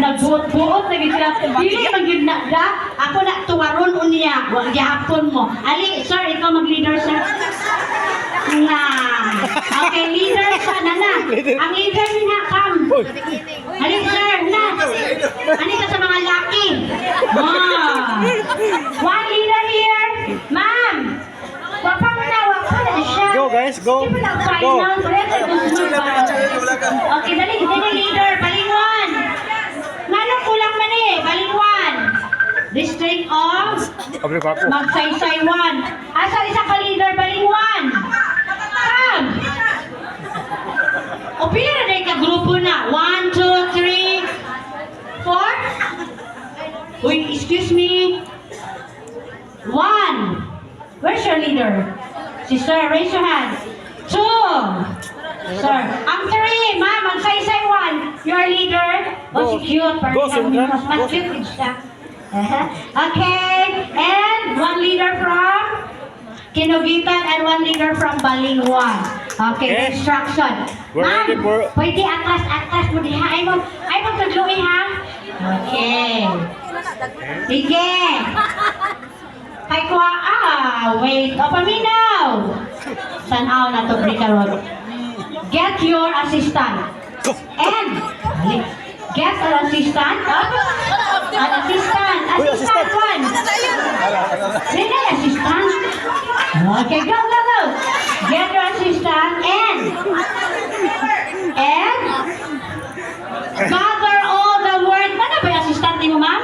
Nagbuot-buot na gid ka. Dili man gid na da. Ako na tuwaron unya. Wa gihapon mo. Ali, sir, ikaw mag-leader, sir. Na. Okay, leader sa nana. Ang leader niya kam. Ali, sir, na. Ani ka sa mga laki. One leader here. Ma'am. Wapang na siya. Go guys, go. Go. Okay, dali leader. Balingwan. Manong kulang man eh. Balingwan. District of Magsaysay 1. Asa isa ka leader? Balingwan. Come. O pila na rin ka grupo na. 1, 2, 3, 4. Uy, excuse me. 1. Where's your leader? Sister, raise your hand. 2. Sir. Ang 3, ma'am, ang saysay 1. Your leader. Oh, si cute. Go, Sandra. Mas cute siya. Okay. And 1 leader from Kinugitan and 1 leader from Balingwan. Okay, instruction. Ma'am, pwede atlas mo diha. Ay mo tagluwi ha? Okay. Sige. Kay kuha, wait. O, paminaw. Sanaw na to, Bricarod. Get your assistant. And, get an assistant. An assistant. Assistant 1. Really, assistant? Okay, go. Get your assistant and gather all the word. Ano ba yung assistant mo, ma'am?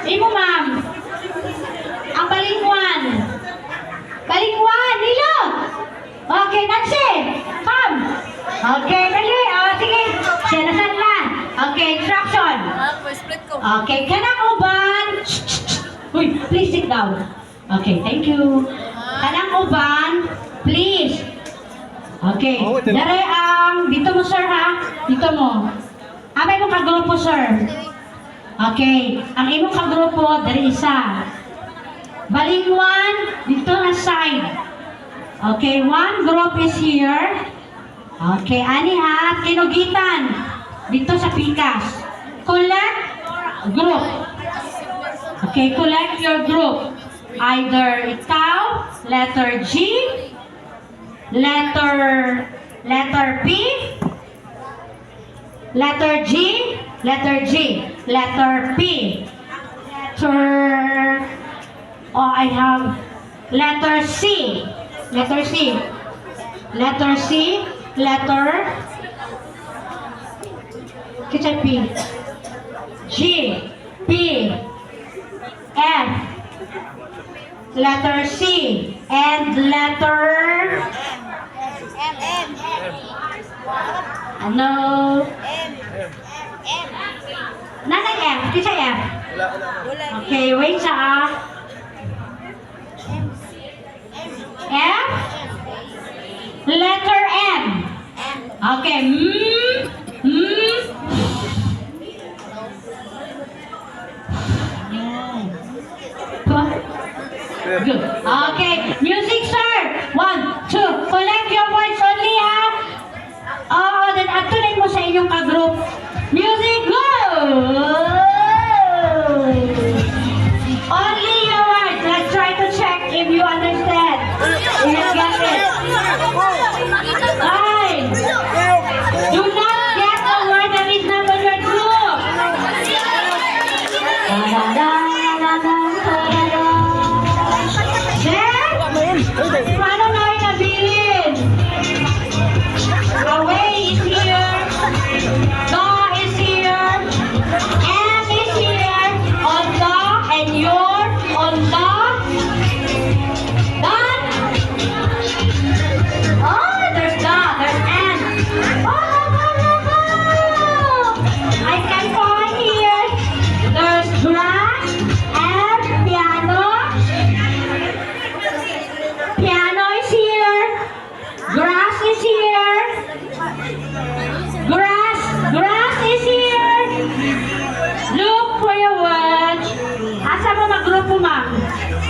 Imo, ma'am. Ang Balingwan. Balingwan, nilo. Okay, Nancy. Come. Okay, dali. Sige. Sinasan lang. Okay, instruction. Okay, kanang uban. Uy, please sit down. Okay, thank you. Kanang uban, please. Okay. Dari dito mo, sir, ha? Dito mo. Amay mo kagrupo, sir. Okay. Ang imong kagrupo, dari isa. Balingwan, dito na side. Okay, 1 group is here. Okay, ani ha, Kinugitan. Dito sa Pikas. Collect group. Okay, collect your group. Either ikaw, letter G, letter P, letter G, letter P, I have letter C, letter P, G, P, F, letter C, and letter ano? Nanay F, kisay F. Okay, wait sa F, letter M. Okay,